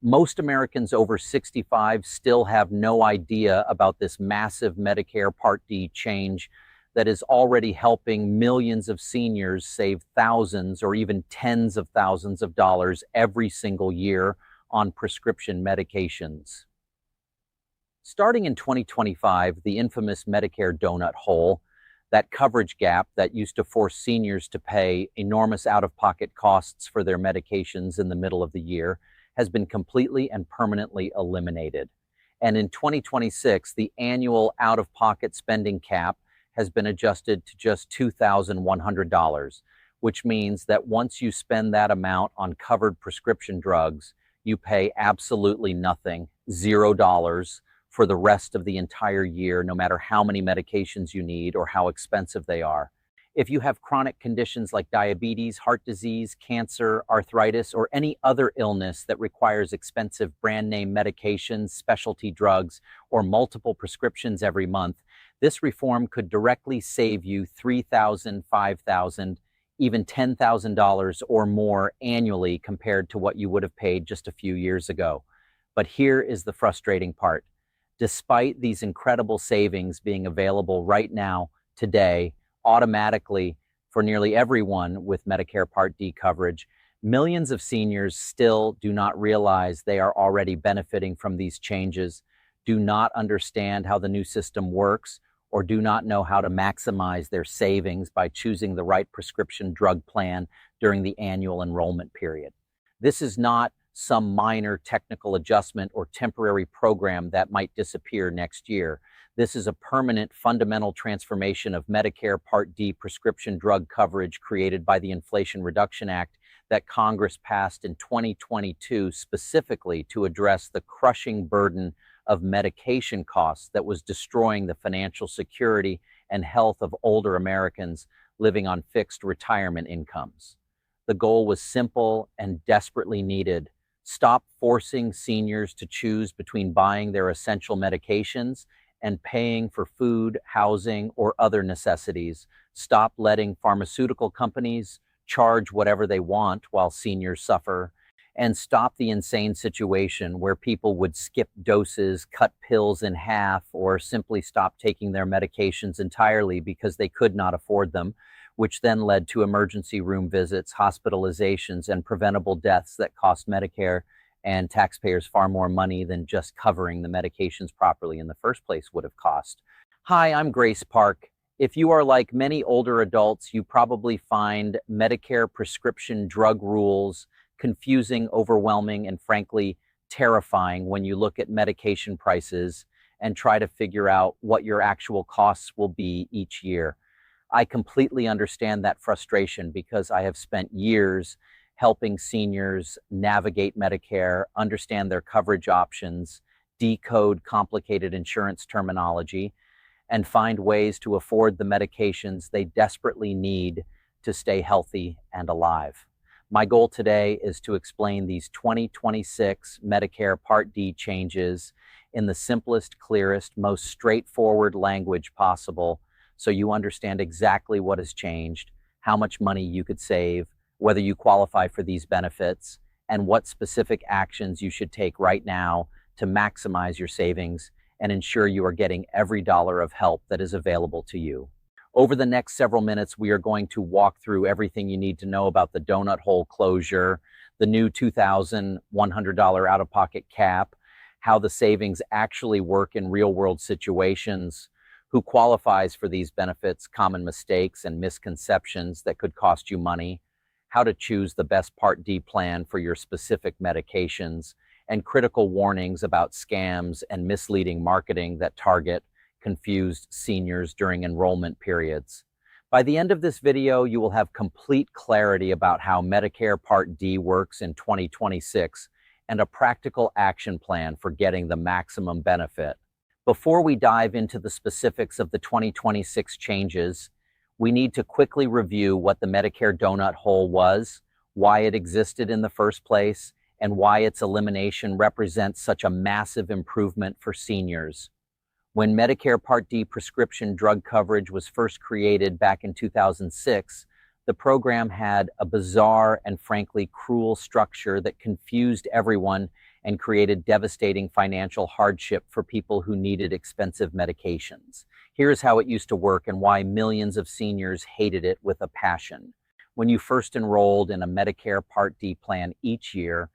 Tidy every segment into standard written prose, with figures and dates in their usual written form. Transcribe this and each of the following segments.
Most Americans over 65 still have no idea about this massive Medicare Part D change that is already helping millions of seniors save thousands or even tens of thousands of dollars every single year on prescription medications. Starting in 2025, the infamous Medicare donut hole, that coverage gap that used to force seniors to pay enormous out-of-pocket costs for their medications in the middle of the year, has been completely and permanently eliminated. And in 2026, the annual out-of-pocket spending cap has been adjusted to just $2,100, which means that once you spend that amount on covered prescription drugs, you pay absolutely nothing, $0, for the rest of the entire year, no matter how many medications you need or how expensive they are. If you have chronic conditions like diabetes, heart disease, cancer, arthritis, or any other illness that requires expensive brand name medications, specialty drugs, or multiple prescriptions every month, this reform could directly save you $3,000, $5,000, even $10,000 or more annually compared to what you would have paid just a few years ago. But here is the frustrating part. Despite these incredible savings being available right now, today, automatically for nearly everyone with Medicare Part D coverage, millions of seniors still do not realize they are already benefiting from these changes, do not understand how the new system works, or do not know how to maximize their savings by choosing the right prescription drug plan during the annual enrollment period. This is not some minor technical adjustment or temporary program that might disappear next year. This is a permanent, fundamental transformation of Medicare Part D prescription drug coverage created by the Inflation Reduction Act that Congress passed in 2022 specifically to address the crushing burden of medication costs that was destroying the financial security and health of older Americans living on fixed retirement incomes. The goal was simple and desperately needed. Stop forcing seniors to choose between buying their essential medications and paying for food, housing, or other necessities. Stop letting pharmaceutical companies charge whatever they want while seniors suffer. And stop the insane situation where people would skip doses, cut pills in half, or simply stop taking their medications entirely because they could not afford them, which then led to emergency room visits, hospitalizations, and preventable deaths that cost Medicare and taxpayers far more money than just covering the medications properly in the first place would have cost. Hi, I'm Grace Park. If you are like many older adults, you probably find Medicare prescription drug rules confusing, overwhelming, and frankly, terrifying when you look at medication prices and try to figure out what your actual costs will be each year. I completely understand that frustration because I have spent years helping seniors navigate Medicare, understand their coverage options, decode complicated insurance terminology, and find ways to afford the medications they desperately need to stay healthy and alive. My goal today is to explain these 2026 Medicare Part D changes in the simplest, clearest, most straightforward language possible so you understand exactly what has changed, how much money you could save, whether you qualify for these benefits, and what specific actions you should take right now to maximize your savings and ensure you are getting every dollar of help that is available to you. Over the next several minutes, we are going to walk through everything you need to know about the donut hole closure, the new $2,100 out-of-pocket cap, how the savings actually work in real-world situations, who qualifies for these benefits, common mistakes and misconceptions that could cost you money, how to choose the best Part D plan for your specific medications, and critical warnings about scams and misleading marketing that target confused seniors during enrollment periods. By the end of this video, you will have complete clarity about how Medicare Part D works in 2026 and a practical action plan for getting the maximum benefit. Before we dive into the specifics of the 2026 changes, we need to quickly review what the Medicare donut hole was, why it existed in the first place, and why its elimination represents such a massive improvement for seniors. When Medicare Part D prescription drug coverage was first created back in 2006, the program had a bizarre and frankly cruel structure that confused everyone and created devastating financial hardship for people who needed expensive medications. Here's how it used to work and why millions of seniors hated it with a passion. When you first enrolled in a Medicare Part D plan each year,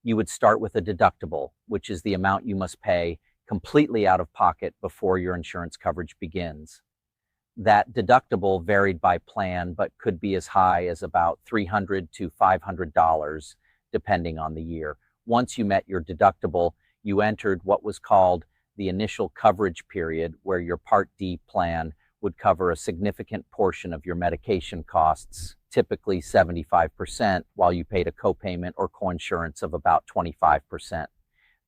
you would start with a deductible, which is the amount you must pay completely out of pocket before your insurance coverage begins. That deductible varied by plan, but could be as high as about $300 to $500, depending on the year. Once you met your deductible, you entered what was called the initial coverage period, where your Part D plan would cover a significant portion of your medication costs, typically 75%, while you paid a copayment or coinsurance of about 25%.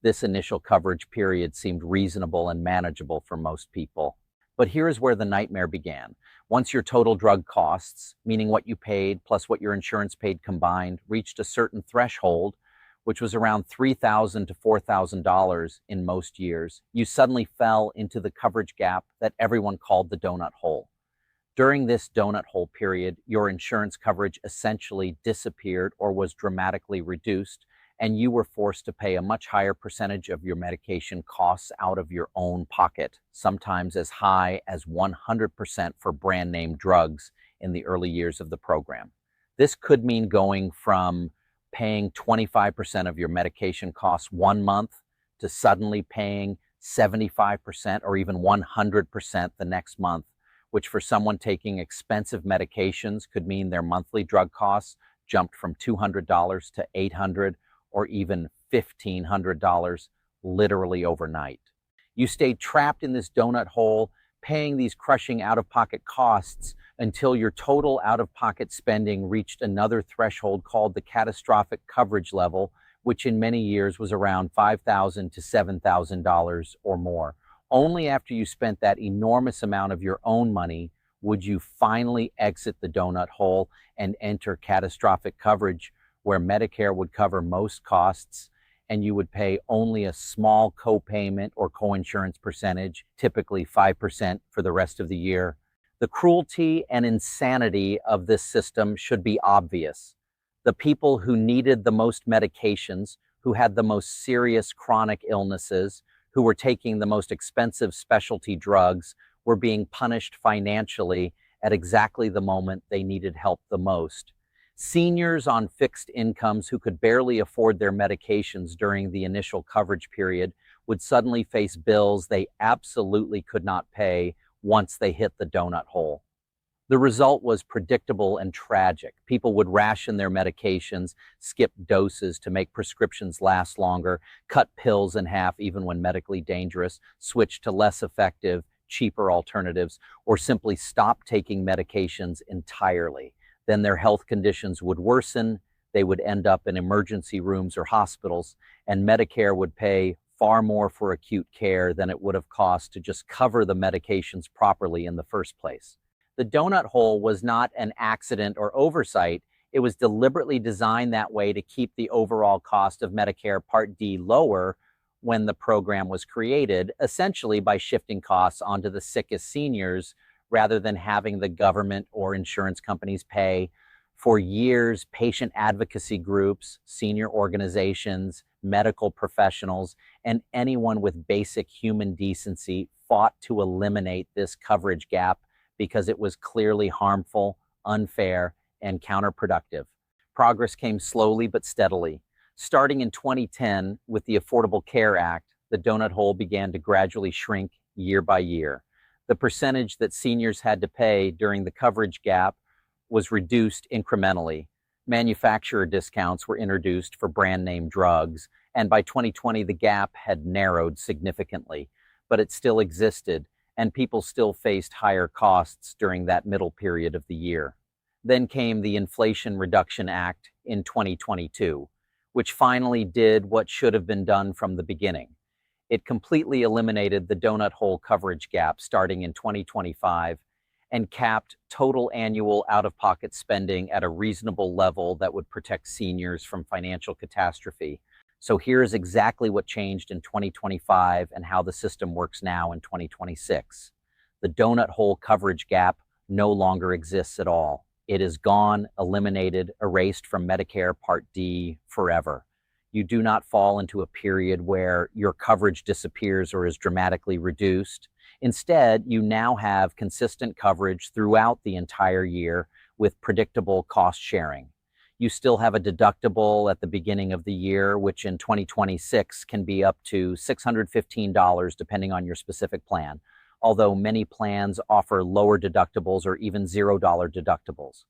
This initial coverage period seemed reasonable and manageable for most people. But here's where the nightmare began. Once your total drug costs, meaning what you paid plus what your insurance paid combined, reached a certain threshold, which was around $3,000 to $4,000 in most years, you suddenly fell into the coverage gap that everyone called the donut hole. During this donut hole period, your insurance coverage essentially disappeared or was dramatically reduced, and you were forced to pay a much higher percentage of your medication costs out of your own pocket, sometimes as high as 100% for brand name drugs in the early years of the program. This could mean going from paying 25% of your medication costs one month to suddenly paying 75% or even 100% the next month, which for someone taking expensive medications could mean their monthly drug costs jumped from $200 to $800 or even $1,500 literally overnight. You stayed trapped in this donut hole, paying these crushing out-of-pocket costs until your total out-of-pocket spending reached another threshold called the catastrophic coverage level, which in many years was around $5,000 to $7,000 or more. Only after you spent that enormous amount of your own money would you finally exit the donut hole and enter catastrophic coverage, where Medicare would cover most costs and you would pay only a small copayment or coinsurance percentage, typically 5% for the rest of the year. The cruelty and insanity of this system should be obvious. The people who needed the most medications, who had the most serious chronic illnesses, who were taking the most expensive specialty drugs, were being punished financially at exactly the moment they needed help the most. Seniors on fixed incomes who could barely afford their medications during the initial coverage period would suddenly face bills they absolutely could not pay once they hit the donut hole. The result was predictable and tragic. People would ration their medications, skip doses to make prescriptions last longer, cut pills in half even when medically dangerous, switch to less effective, cheaper alternatives, or simply stop taking medications entirely. Then their health conditions would worsen, they would end up in emergency rooms or hospitals, and Medicare would pay far more for acute care than it would have cost to just cover the medications properly in the first place. The donut hole was not an accident or oversight. It was deliberately designed that way to keep the overall cost of Medicare Part D lower when the program was created, essentially by shifting costs onto the sickest seniors rather than having the government or insurance companies pay. For years, patient advocacy groups, senior organizations, medical professionals, and anyone with basic human decency fought to eliminate this coverage gap because it was clearly harmful, unfair, and counterproductive. Progress came slowly but steadily. Starting in 2010 with the Affordable Care Act, the donut hole began to gradually shrink year by year. The percentage that seniors had to pay during the coverage gap was reduced incrementally. Manufacturer discounts were introduced for brand name drugs, and by 2020 the gap had narrowed significantly, but it still existed, and people still faced higher costs during that middle period of the year. Then came the Inflation Reduction Act in 2022, which finally did what should have been done from the beginning. It completely eliminated the donut hole coverage gap starting in 2025 and capped total annual out-of-pocket spending at a reasonable level that would protect seniors from financial catastrophe. So here's exactly what changed in 2025 and how the system works now in 2026. The donut hole coverage gap no longer exists at all. It is gone, eliminated, erased from Medicare Part D forever. You do not fall into a period where your coverage disappears or is dramatically reduced. Instead, you now have consistent coverage throughout the entire year with predictable cost sharing. You still have a deductible at the beginning of the year, which in 2026 can be up to $615 depending on your specific plan, although many plans offer lower deductibles or even $0 deductibles.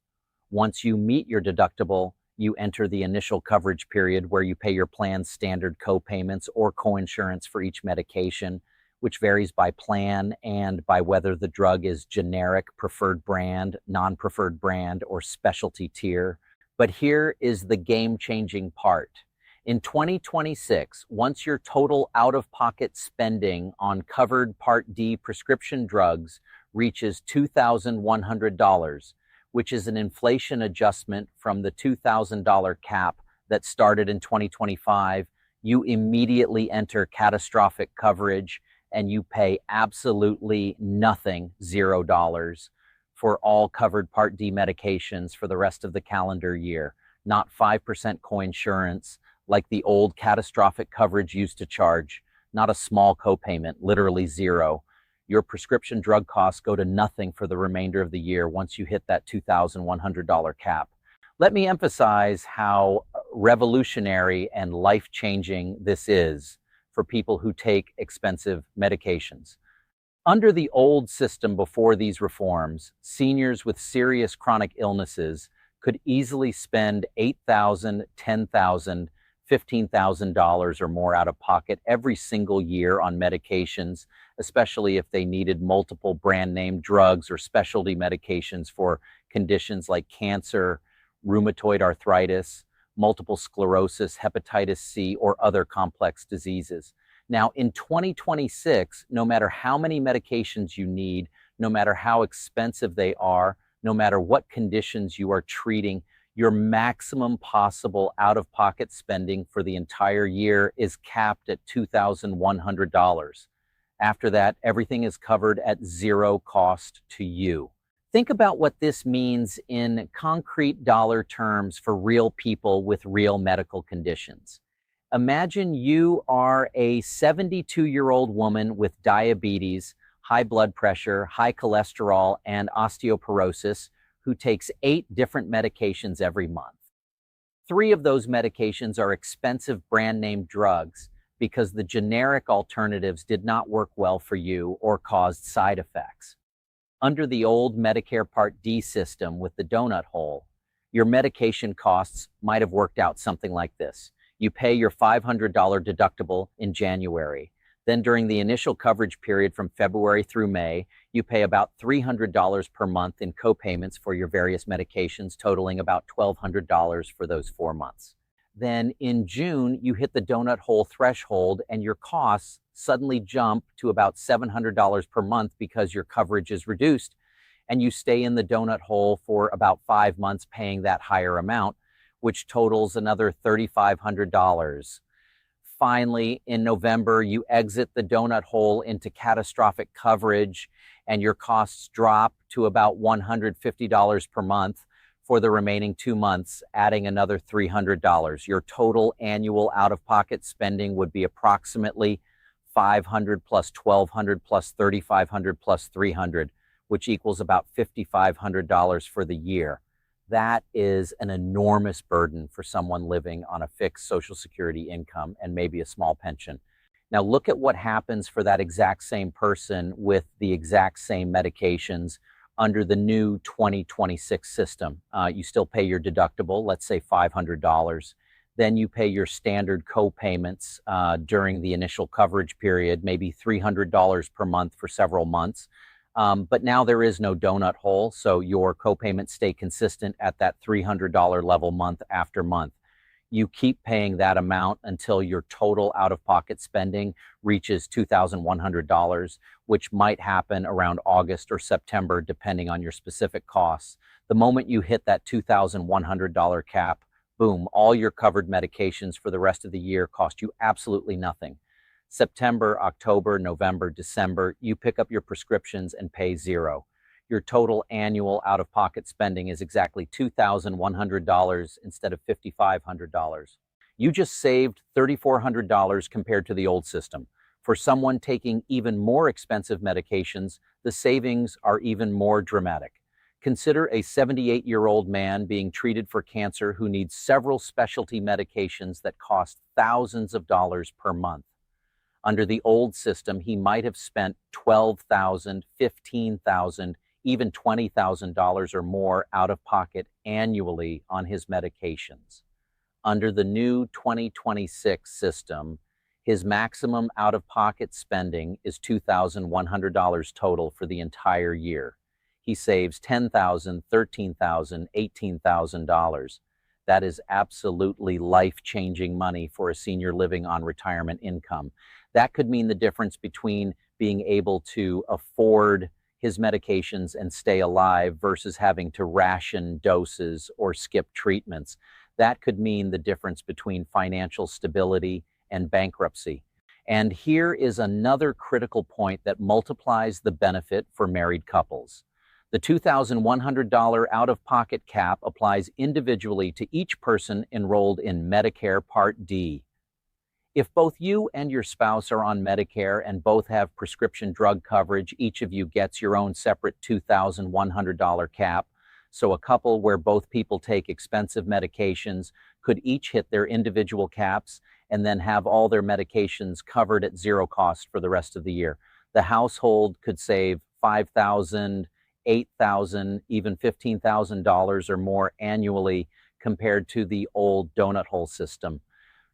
Once you meet your deductible, you enter the initial coverage period where you pay your plan's standard co-payments or coinsurance for each medication, which varies by plan and by whether the drug is generic, preferred brand, non-preferred brand, or specialty tier. But here is the game-changing part. In 2026, once your total out-of-pocket spending on covered Part D prescription drugs reaches $2,100, which is an inflation adjustment from the $2,000 cap that started in 2025, you immediately enter catastrophic coverage and you pay absolutely nothing, $0, for all covered Part D medications for the rest of the calendar year, not 5% coinsurance like the old catastrophic coverage used to charge, not a small copayment, literally zero. Your prescription drug costs go to nothing for the remainder of the year once you hit that $2,100 cap. Let me emphasize how revolutionary and life-changing this is for people who take expensive medications. Under the old system before these reforms, seniors with serious chronic illnesses could easily spend $8,000, $10,000, $15,000 or more out of pocket every single year on medications, especially if they needed multiple brand name drugs or specialty medications for conditions like cancer, rheumatoid arthritis, multiple sclerosis, hepatitis C, or other complex diseases. Now, in 2026, no matter how many medications you need, no matter how expensive they are, no matter what conditions you are treating, your maximum possible out-of-pocket spending for the entire year is capped at $2,100. After that, everything is covered at zero cost to you. Think about what this means in concrete dollar terms for real people with real medical conditions. Imagine you are a 72-year-old woman with diabetes, high blood pressure, high cholesterol, and osteoporosis who takes 8 different medications every month. 3 of those medications are expensive brand name drugs because the generic alternatives did not work well for you or caused side effects. Under the old Medicare Part D system with the donut hole, your medication costs might have worked out something like this. You pay your $500 deductible in January. Then during the initial coverage period from February through May, you pay about $300 per month in co-payments for your various medications, totaling about $1,200 for those 4 months. Then in June, you hit the donut hole threshold and your costs suddenly jump to about $700 per month because your coverage is reduced, and you stay in the donut hole for about 5 months paying that higher amount, which totals another $3,500. Finally, in November, you exit the donut hole into catastrophic coverage and your costs drop to about $150 per month for the remaining 2 months, adding another $300. Your total annual out-of-pocket spending would be approximately $500 plus $1,200 plus $3,500 plus $300, which equals about $5,500 for the year. That is an enormous burden for someone living on a fixed Social Security income and maybe a small pension. Now look at what happens for that exact same person with the exact same medications under the new 2026 system. You still pay your deductible, let's say $500. Then you pay your standard co-payments during the initial coverage period, maybe $300 per month for several months. But now there is no donut hole, so your co-payments stay consistent at that $300 level month after month. You keep paying that amount until your total out-of-pocket spending reaches $2,100, which might happen around August or September, depending on your specific costs. The moment you hit that $2,100 cap, boom, all your covered medications for the rest of the year cost you absolutely nothing. September, October, November, December, you pick up your prescriptions and pay zero. Your total annual out-of-pocket spending is exactly $2,100 instead of $5,500. You just saved $3,400 compared to the old system. For someone taking even more expensive medications, the savings are even more dramatic. Consider a 78-year-old man being treated for cancer who needs several specialty medications that cost thousands of dollars per month. Under the old system, he might have spent $12,000, $15,000, even $20,000 or more out of pocket annually on his medications. Under the new 2026 system, his maximum out-of-pocket spending is $2,100 total for the entire year. He saves $10,000, $13,000, $18,000. That is absolutely life-changing money for a senior living on retirement income. That could mean the difference between being able to afford his medications and stay alive versus having to ration doses or skip treatments. That could mean the difference between financial stability and bankruptcy. And here is another critical point that multiplies the benefit for married couples. The $2,100 out-of-pocket cap applies individually to each person enrolled in Medicare Part D. If both you and your spouse are on Medicare and both have prescription drug coverage, each of you gets your own separate $2,100 cap. So a couple where both people take expensive medications could each hit their individual caps and then have all their medications covered at zero cost for the rest of the year. The household could save $5,000, $8,000, even $15,000 or more annually compared to the old donut hole system.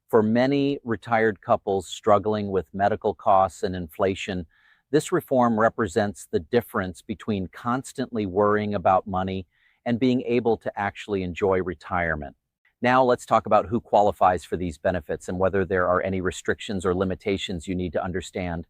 For many retired couples struggling with medical costs and inflation, this reform represents the difference between constantly worrying about money and being able to actually enjoy retirement. Now let's talk about who qualifies for these benefits and whether there are any restrictions or limitations you need to understand.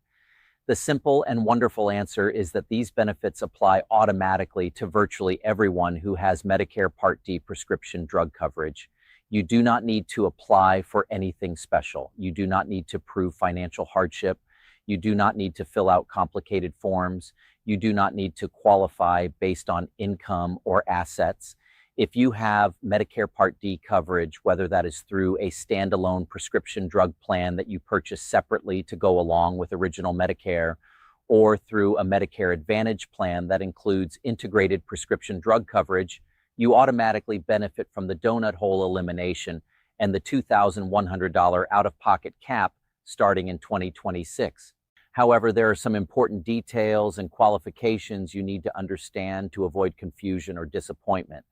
The simple and wonderful answer is that these benefits apply automatically to virtually everyone who has Medicare Part D prescription drug coverage. You do not need to apply for anything special. You do not need to prove financial hardship. You do not need to fill out complicated forms. You do not need to qualify based on income or assets. If you have Medicare Part D coverage, whether that is through a standalone prescription drug plan that you purchase separately to go along with original Medicare, or through a Medicare Advantage plan that includes integrated prescription drug coverage, you automatically benefit from the donut hole elimination and the $2,100 out-of-pocket cap starting in 2026. However, there are some important details and qualifications you need to understand to avoid confusion or disappointment.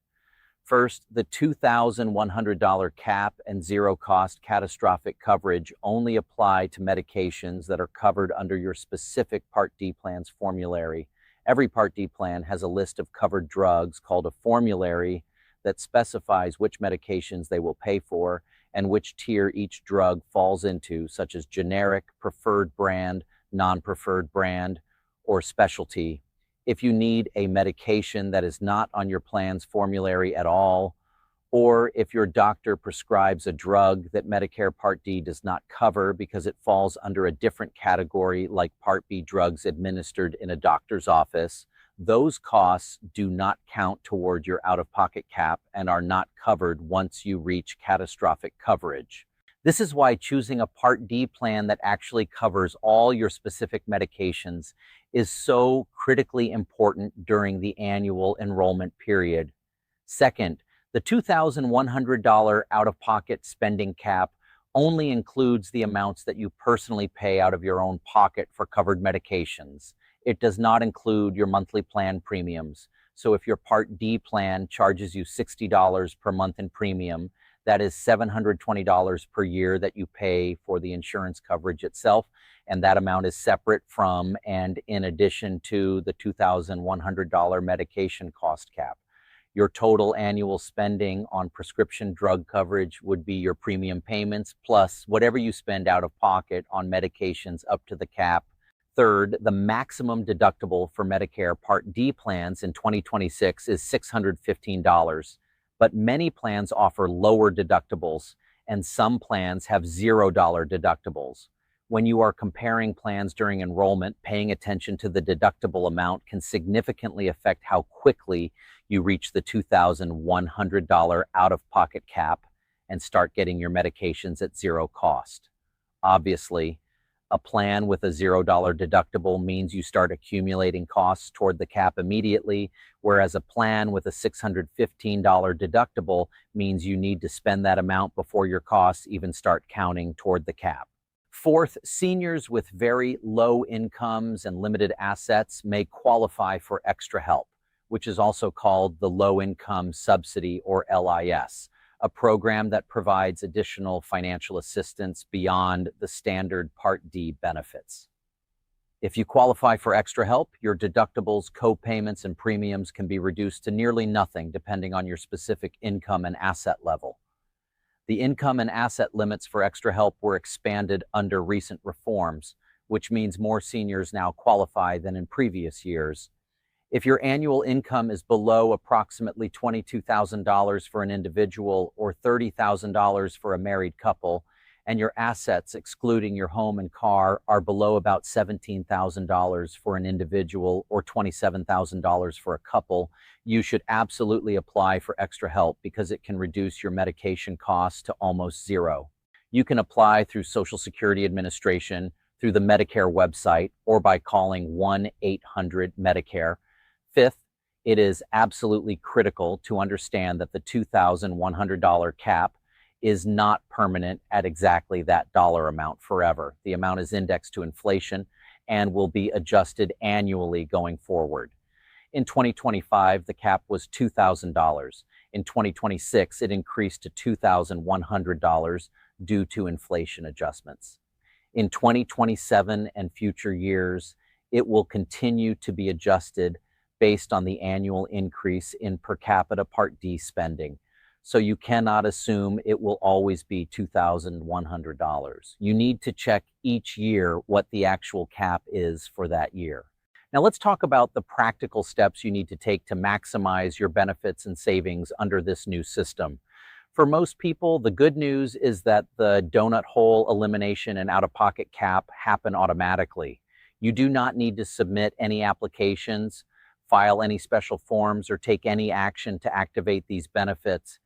First, the $2,100 cap and zero-cost catastrophic coverage only apply to medications that are covered under your specific Part D plan's formulary. Every Part D plan has a list of covered drugs called a formulary that specifies which medications they will pay for and which tier each drug falls into, such as generic, preferred brand, non-preferred brand, or specialty. If you need a medication that is not on your plan's formulary at all, or if your doctor prescribes a drug that Medicare Part D does not cover because it falls under a different category like Part B drugs administered in a doctor's office, those costs do not count toward your out-of-pocket cap and are not covered once you reach catastrophic coverage. This is why choosing a Part D plan that actually covers all your specific medications is so critically important during the annual enrollment period. Second, the $2,100 out-of-pocket spending cap only includes the amounts that you personally pay out of your own pocket for covered medications. It does not include your monthly plan premiums. So if your Part D plan charges you $60 per month in premium, that is $720 per year that you pay for the insurance coverage itself, and that amount is separate from and in addition to the $2,100 medication cost cap. Your total annual spending on prescription drug coverage would be your premium payments plus whatever you spend out of pocket on medications up to the cap. Third, the maximum deductible for Medicare Part D plans in 2026 is $615. But many plans offer lower deductibles, and some plans have $0 deductibles. When you are comparing plans during enrollment, paying attention to the deductible amount can significantly affect how quickly you reach the $2,100 out-of-pocket cap and start getting your medications at zero cost. Obviously, a plan with a $0 deductible means you start accumulating costs toward the cap immediately, whereas a plan with a $615 deductible means you need to spend that amount before your costs even start counting toward the cap. Fourth, seniors with very low incomes and limited assets may qualify for extra help, which is also called the Low Income Subsidy, or LIS, a program that provides additional financial assistance beyond the standard Part D benefits. If you qualify for extra help, your deductibles, co-payments, and premiums can be reduced to nearly nothing depending on your specific income and asset level. The income and asset limits for extra help were expanded under recent reforms, which means more seniors now qualify than in previous years. If your annual income is below approximately $22,000 for an individual or $30,000 for a married couple, and your assets, excluding your home and car, are below about $17,000 for an individual or $27,000 for a couple, you should absolutely apply for extra help because it can reduce your medication costs to almost zero. You can apply through Social Security Administration, through the Medicare website, or by calling 1-800-MEDICARE. Fifth, it is absolutely critical to understand that the $2,100 cap is not permanent at exactly that dollar amount forever. The amount is indexed to inflation and will be adjusted annually going forward. In 2025, the cap was $2,000. In 2026, it increased to $2,100 due to inflation adjustments. In 2027 and future years, it will continue to be adjusted based on the annual increase in per capita Part D spending. So you cannot assume it will always be $2,100. You need to check each year what the actual cap is for that year. Now let's talk about the practical steps you need to take to maximize your benefits and savings under this new system. For most people, the good news is that the donut hole elimination and out-of-pocket cap happen automatically. You do not need to submit any applications, file any special forms, or take any action to activate these benefits.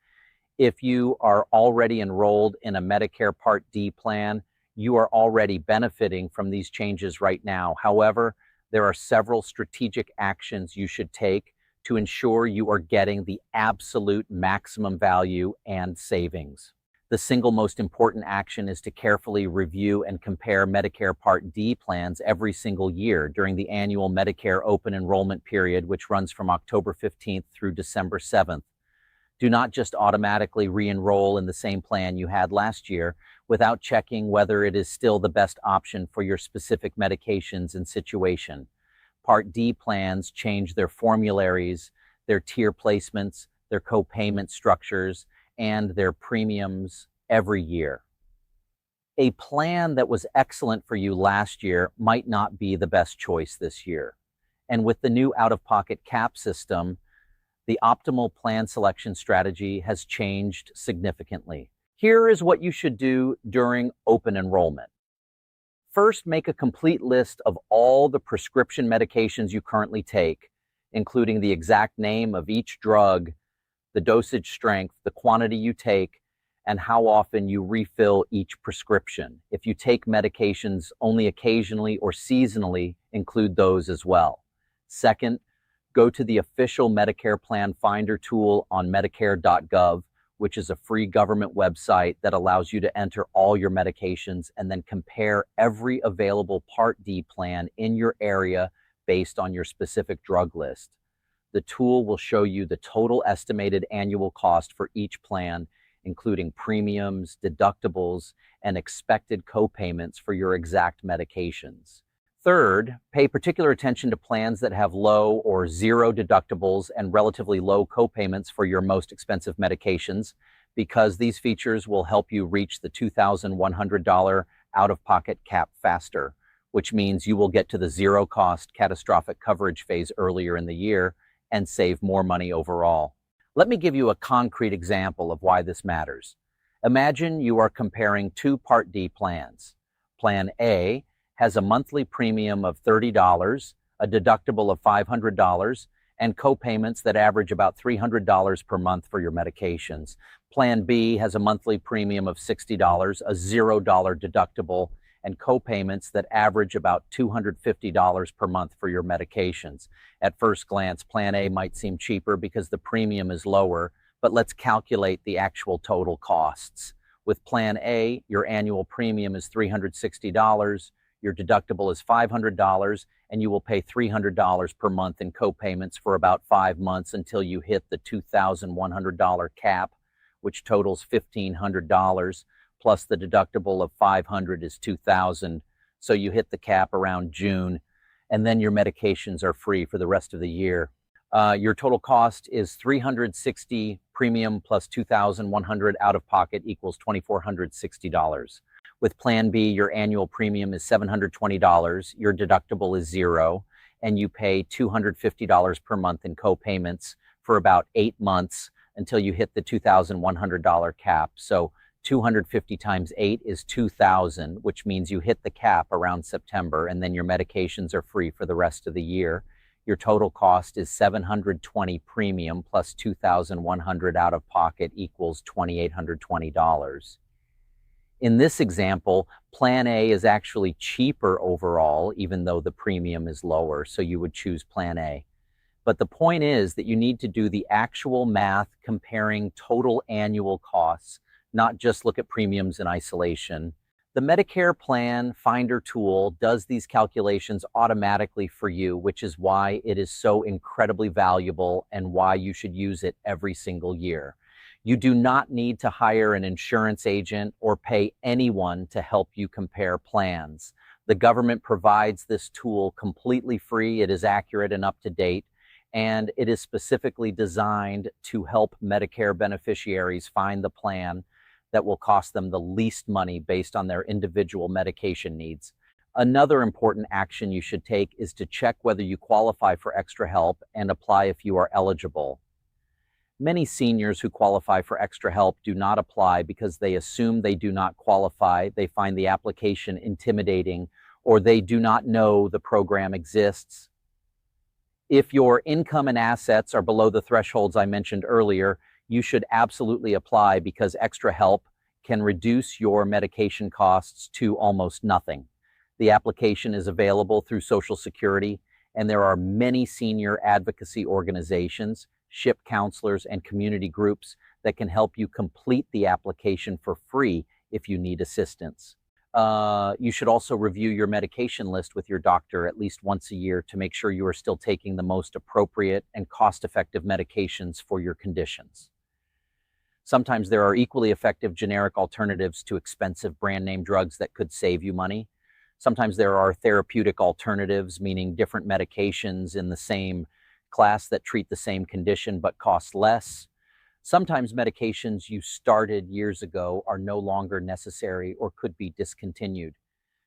If you are already enrolled in a Medicare Part D plan, you are already benefiting from these changes right now. However, there are several strategic actions you should take to ensure you are getting the absolute maximum value and savings. The single most important action is to carefully review and compare Medicare Part D plans every single year during the annual Medicare open enrollment period, which runs from October 15th through December 7th. Do not just automatically re-enroll in the same plan you had last year without checking whether it is still the best option for your specific medications and situation. Part D plans change their formularies, their tier placements, their co-payment structures, and their premiums every year. A plan that was excellent for you last year might not be the best choice this year. And with the new out-of-pocket cap system, the optimal plan selection strategy has changed significantly. Here is what you should do during open enrollment. First, make a complete list of all the prescription medications you currently take, including the exact name of each drug, the dosage strength, the quantity you take, and how often you refill each prescription. If you take medications only occasionally or seasonally, include those as well. Second, go to the official Medicare Plan Finder tool on Medicare.gov, which is a free government website that allows you to enter all your medications and then compare every available Part D plan in your area based on your specific drug list. The tool will show you the total estimated annual cost for each plan, including premiums, deductibles, and expected co-payments for your exact medications. Third, pay particular attention to plans that have low or zero deductibles and relatively low co-payments for your most expensive medications, because these features will help you reach the $2,100 out-of-pocket cap faster, which means you will get to the zero-cost catastrophic coverage phase earlier in the year and save more money overall. Let me give you a concrete example of why this matters. Imagine you are comparing two Part D plans. Plan A has a monthly premium of $30, a deductible of $500, and co-payments that average about $300 per month for your medications. Plan B has a monthly premium of $60, a $0 deductible, and co-payments that average about $250 per month for your medications. At first glance, Plan A might seem cheaper because the premium is lower, but let's calculate the actual total costs. With Plan A, your annual premium is $360, your deductible is $500, and you will pay $300 per month in co-payments for about 5 months until you hit the $2,100 cap, which totals $1,500, plus the deductible of $500 is $2,000. So you hit the cap around June, and then your medications are free for the rest of the year. Your total cost is $360 premium plus $2,100 out of pocket equals $2,460. With Plan B, your annual premium is $720, your deductible is $0, and you pay $250 per month in co-payments for about 8 months until you hit the $2,100 cap. So 250 times 8 is 2,000, which means you hit the cap around September, and then your medications are free for the rest of the year. Your total cost is $720 premium plus $2,100 out of pocket equals $2,820. In this example, Plan A is actually cheaper overall, even though the premium is lower, so you would choose Plan A. But the point is that you need to do the actual math comparing total annual costs, not just look at premiums in isolation. The Medicare Plan Finder tool does these calculations automatically for you, which is why it is so incredibly valuable and why you should use it every single year. You do not need to hire an insurance agent or pay anyone to help you compare plans. The government provides this tool completely free. It is accurate and up to date, and it is specifically designed to help Medicare beneficiaries find the plan that will cost them the least money based on their individual medication needs. Another important action you should take is to check whether you qualify for extra help and apply if you are eligible. Many seniors who qualify for extra help do not apply because they assume they do not qualify, they find the application intimidating, or they do not know the program exists. If your income and assets are below the thresholds I mentioned earlier, you should absolutely apply because extra help can reduce your medication costs to almost nothing. The application is available through Social Security, and there are many senior advocacy organizations, SHIP counselors, and community groups that can help you complete the application for free if you need assistance. You should also review your medication list with your doctor at least once a year to make sure you are still taking the most appropriate and cost-effective medications for your conditions. Sometimes there are equally effective generic alternatives to expensive brand name drugs that could save you money. Sometimes there are therapeutic alternatives, meaning different medications in the same class that treat the same condition but cost less. Sometimes medications you started years ago are no longer necessary or could be discontinued.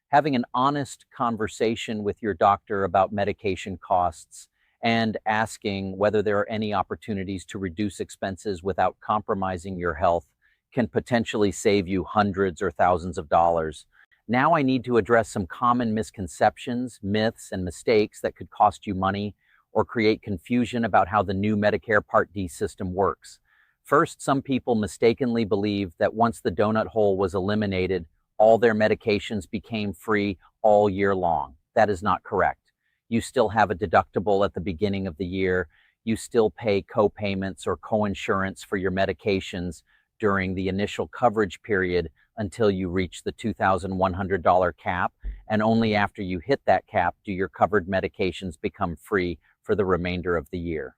Having an honest conversation with your doctor about medication costs and asking whether there are any opportunities to reduce expenses without compromising your health can potentially save you hundreds or thousands of dollars. Now I need to address some common misconceptions, myths, and mistakes that could cost you money or create confusion about how the new Medicare Part D system works. First, some people mistakenly believe that once the donut hole was eliminated, all their medications became free all year long. That is not correct. You still have a deductible at the beginning of the year. You still pay co-payments or co-insurance for your medications during the initial coverage period until you reach the $2,100 cap, and only after you hit that cap do your covered medications become free for the remainder of the year.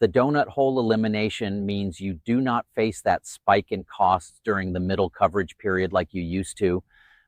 The donut hole elimination means you do not face that spike in costs during the middle coverage period like you used to,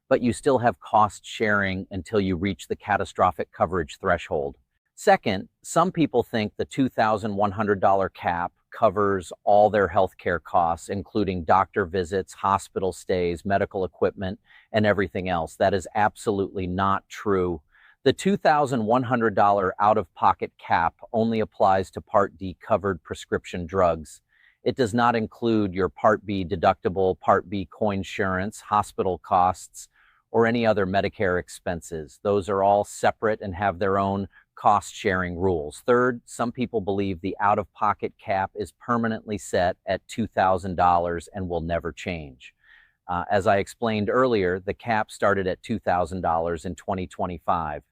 but you still have cost sharing until you reach the catastrophic coverage threshold. Second, some people think the $2,100 cap covers all their healthcare costs, including doctor visits, hospital stays, medical equipment, and everything else. That is absolutely not true. The $2,100 out-of-pocket cap only applies to Part D covered prescription drugs. It does not include your Part B deductible, Part B coinsurance, hospital costs, or any other Medicare expenses. Those are all separate and have their own cost-sharing rules. Third, some people believe the out-of-pocket cap is permanently set at $2,000 and will never change. As I explained earlier, the cap started at $2,000 in 2025,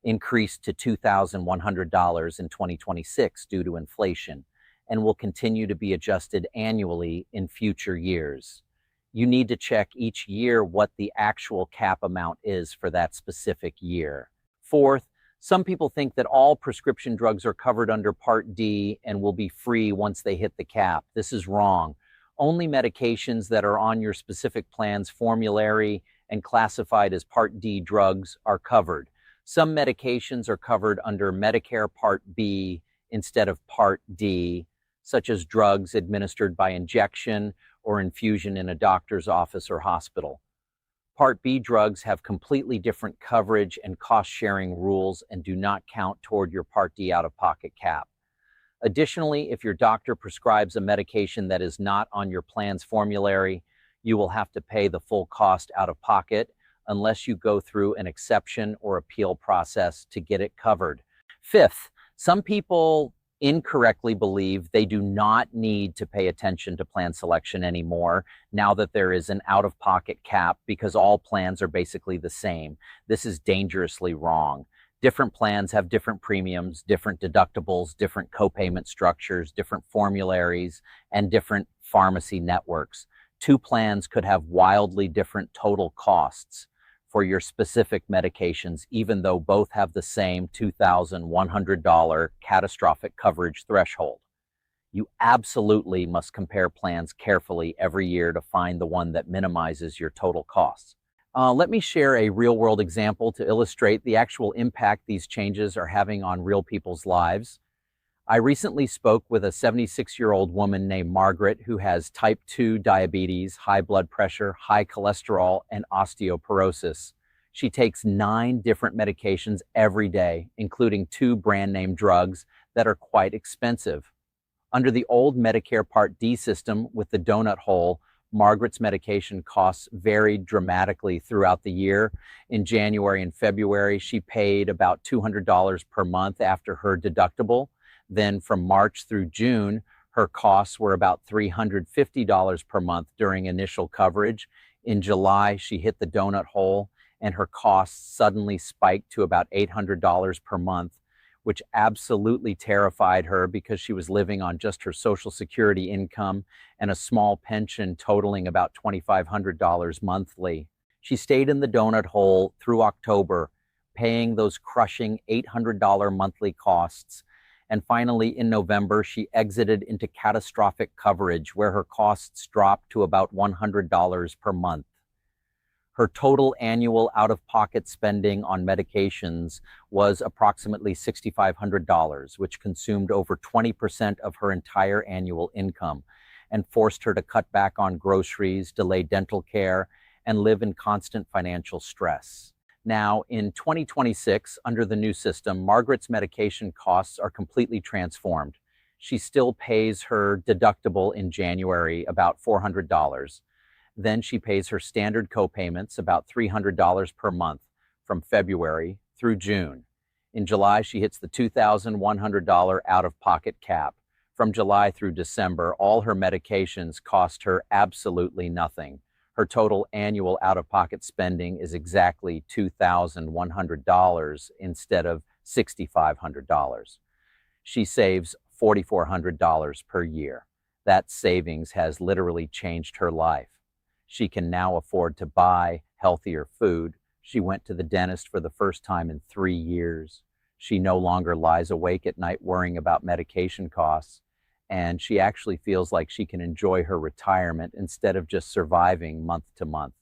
increased to $2,100 in 2026 due to inflation, and will continue to be adjusted annually in future years. You need to check each year what the actual cap amount is for that specific year. Fourth, some people think that all prescription drugs are covered under Part D and will be free once they hit the cap. This is wrong. Only medications that are on your specific plan's formulary and classified as Part D drugs are covered. Some medications are covered under Medicare Part B instead of Part D, such as drugs administered by injection or infusion in a doctor's office or hospital. Part B drugs have completely different coverage and cost-sharing rules and do not count toward your Part D out-of-pocket cap. Additionally, if your doctor prescribes a medication that is not on your plan's formulary, you will have to pay the full cost out of pocket unless you go through an exception or appeal process to get it covered. Fifth, some people incorrectly believe they do not need to pay attention to plan selection anymore now that there is an out-of-pocket cap because all plans are basically the same. This is dangerously wrong. Different plans have different premiums, different deductibles, different copayment structures, different formularies, and different pharmacy networks. Two plans could have wildly different total costs for your specific medications, even though both have the same $2,100 catastrophic coverage threshold. You absolutely must compare plans carefully every year to find the one that minimizes your total costs. Let me share a real-world example to illustrate the actual impact these changes are having on real people's lives. I recently spoke with a 76-year-old woman named Margaret who has type 2 diabetes, high blood pressure, high cholesterol, and osteoporosis. She takes 9 different medications every day, including 2 brand-name drugs that are quite expensive. Under the old Medicare Part D system with the donut hole, Margaret's medication costs varied dramatically throughout the year. In January and February, she paid about $200 per month after her deductible. Then from March through June, her costs were about $350 per month during initial coverage. In July, she hit the donut hole and her costs suddenly spiked to about $800 per month, which absolutely terrified her because she was living on just her Social Security income and a small pension totaling about $2,500 monthly. She stayed in the donut hole through October, paying those crushing $800 monthly costs. And finally, in November, she exited into catastrophic coverage where her costs dropped to about $100 per month. Her total annual out-of-pocket spending on medications was approximately $6,500, which consumed over 20% of her entire annual income and forced her to cut back on groceries, delay dental care, and live in constant financial stress. Now, in 2026, under the new system, Margaret's medication costs are completely transformed. She still pays her deductible in January, about $400. Then she pays her standard copayments, about $300 per month, from February through June. In July, she hits the $2,100 out-of-pocket cap. From July through December, all her medications cost her absolutely nothing. Her total annual out-of-pocket spending is exactly $2,100 instead of $6,500. She saves $4,400 per year. That savings has literally changed her life. She can now afford to buy healthier food. She went to the dentist for the first time in 3 years. She no longer lies awake at night worrying about medication costs. And she actually feels like she can enjoy her retirement instead of just surviving month to month.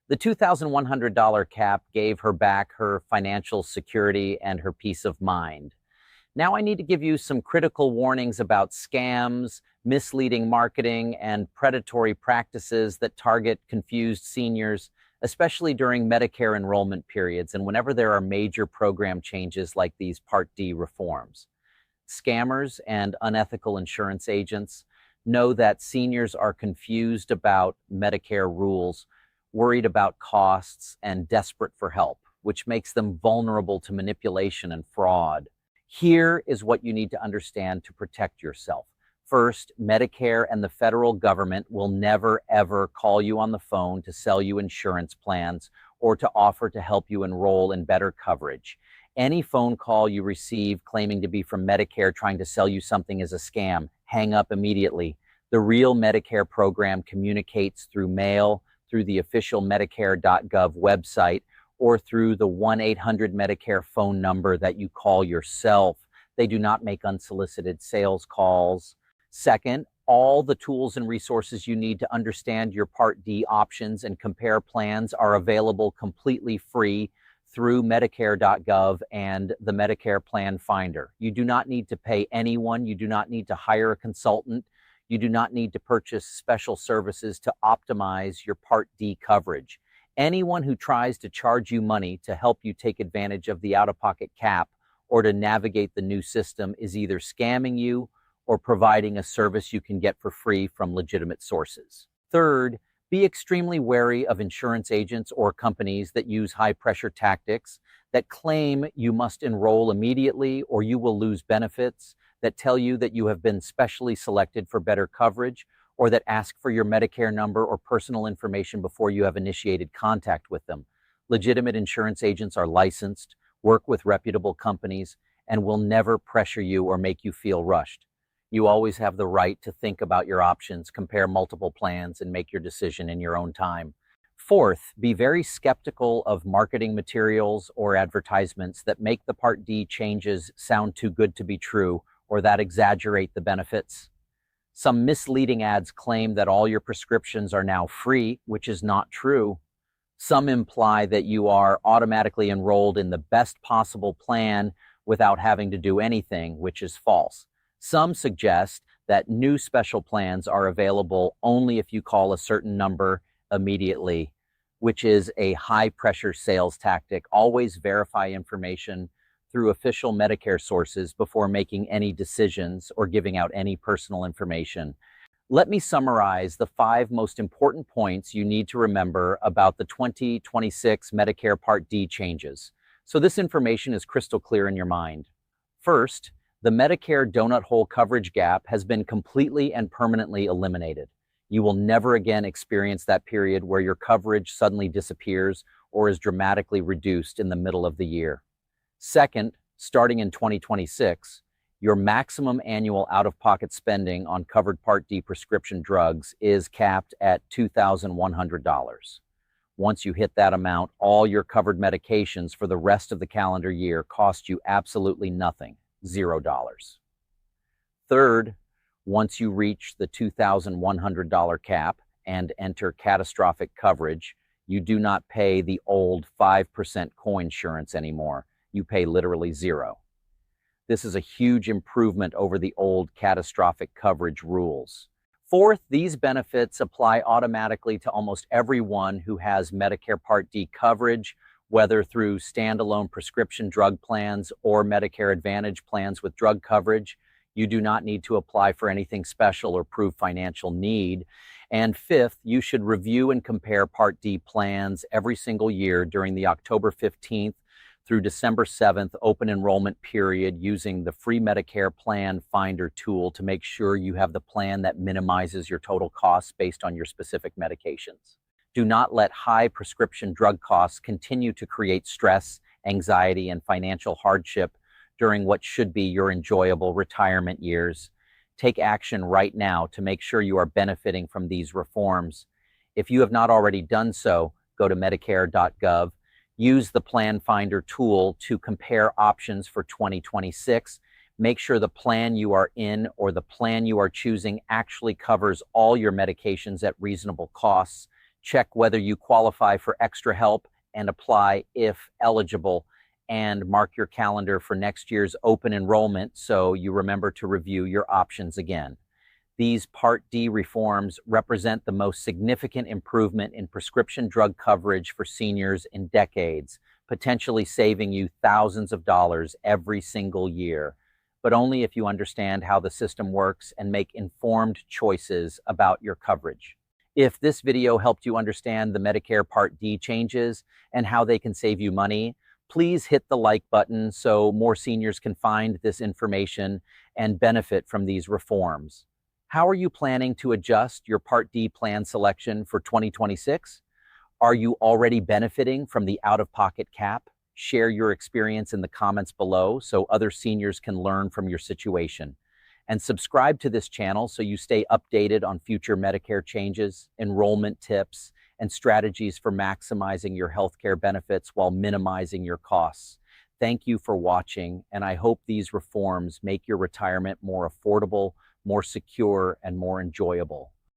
The $2,100 cap gave her back her financial security and her peace of mind. Now I need to give you some critical warnings about scams, misleading marketing, and predatory practices that target confused seniors, especially during Medicare enrollment periods and whenever there are major program changes like these Part D reforms. Scammers and unethical insurance agents know that seniors are confused about Medicare rules, worried about costs, and desperate for help, which makes them vulnerable to manipulation and fraud. Here is what you need to understand to protect yourself. First, Medicare and the federal government will never, ever call you on the phone to sell you insurance plans or to offer to help you enroll in better coverage. Any phone call you receive claiming to be from Medicare trying to sell you something is a scam. Hang up immediately. The real Medicare program communicates through mail, through the official Medicare.gov website, or through the 1-800-Medicare phone number that you call yourself. They do not make unsolicited sales calls. Second, all the tools and resources you need to understand your Part D options and compare plans are available completely free through Medicare.gov and the Medicare Plan Finder. You do not need to pay anyone. You do not need to hire a consultant. You do not need to purchase special services to optimize your Part D coverage. Anyone who tries to charge you money to help you take advantage of the out-of-pocket cap or to navigate the new system is either scamming you or providing a service you can get for free from legitimate sources. Third, be extremely wary of insurance agents or companies that use high-pressure tactics that claim you must enroll immediately or you will lose benefits, that tell you that you have been specially selected for better coverage, or that ask for your Medicare number or personal information before you have initiated contact with them. Legitimate insurance agents are licensed, work with reputable companies, and will never pressure you or make you feel rushed. You always have the right to think about your options, compare multiple plans, and make your decision in your own time. Fourth, be very skeptical of marketing materials or advertisements that make the Part D changes sound too good to be true or that exaggerate the benefits. Some misleading ads claim that all your prescriptions are now free, which is not true. Some imply that you are automatically enrolled in the best possible plan without having to do anything, which is false. Some suggest that new special plans are available only if you call a certain number immediately, which is a high-pressure sales tactic. Always verify information through official Medicare sources before making any decisions or giving out any personal information. Let me summarize the 5 most important points you need to remember about the 2026 Medicare Part D changes, so this information is crystal clear in your mind. First, the Medicare donut hole coverage gap has been completely and permanently eliminated. You will never again experience that period where your coverage suddenly disappears or is dramatically reduced in the middle of the year. Second, starting in 2026, your maximum annual out-of-pocket spending on covered Part D prescription drugs is capped at $2,100. Once you hit that amount, all your covered medications for the rest of the calendar year cost you absolutely nothing, $0. Third, once you reach the $2,100 cap and enter catastrophic coverage, you do not pay the old 5% co-insurance anymore. You pay literally $0. This is a huge improvement over the old catastrophic coverage rules. Fourth, these benefits apply automatically to almost everyone who has Medicare Part D coverage, whether through standalone prescription drug plans or Medicare Advantage plans with drug coverage. You do not need to apply for anything special or prove financial need. And fifth, you should review and compare Part D plans every single year during the October 15th through December 7th open enrollment period using the free Medicare Plan Finder tool to make sure you have the plan that minimizes your total costs based on your specific medications. Do not let high prescription drug costs continue to create stress, anxiety, and financial hardship during what should be your enjoyable retirement years. Take action right now to make sure you are benefiting from these reforms. If you have not already done so, go to Medicare.gov. Use the Plan Finder tool to compare options for 2026. Make sure the plan you are in or the plan you are choosing actually covers all your medications at reasonable costs. Check whether you qualify for extra help and apply if eligible. And mark your calendar for next year's open enrollment so you remember to review your options again. These Part D reforms represent the most significant improvement in prescription drug coverage for seniors in decades, potentially saving you thousands of dollars every single year, but only if you understand how the system works and make informed choices about your coverage. If this video helped you understand the Medicare Part D changes and how they can save you money, Please hit the like button so more seniors can find this information and benefit from these reforms. How are you planning to adjust your Part D plan selection for 2026? Are you already benefiting from the out-of-pocket cap? Share your experience in the comments below so other seniors can learn from your situation. And subscribe to this channel so you stay updated on future Medicare changes, enrollment tips, and strategies for maximizing your healthcare benefits while minimizing your costs. Thank you for watching, and I hope these reforms make your retirement more affordable, more secure, and more enjoyable.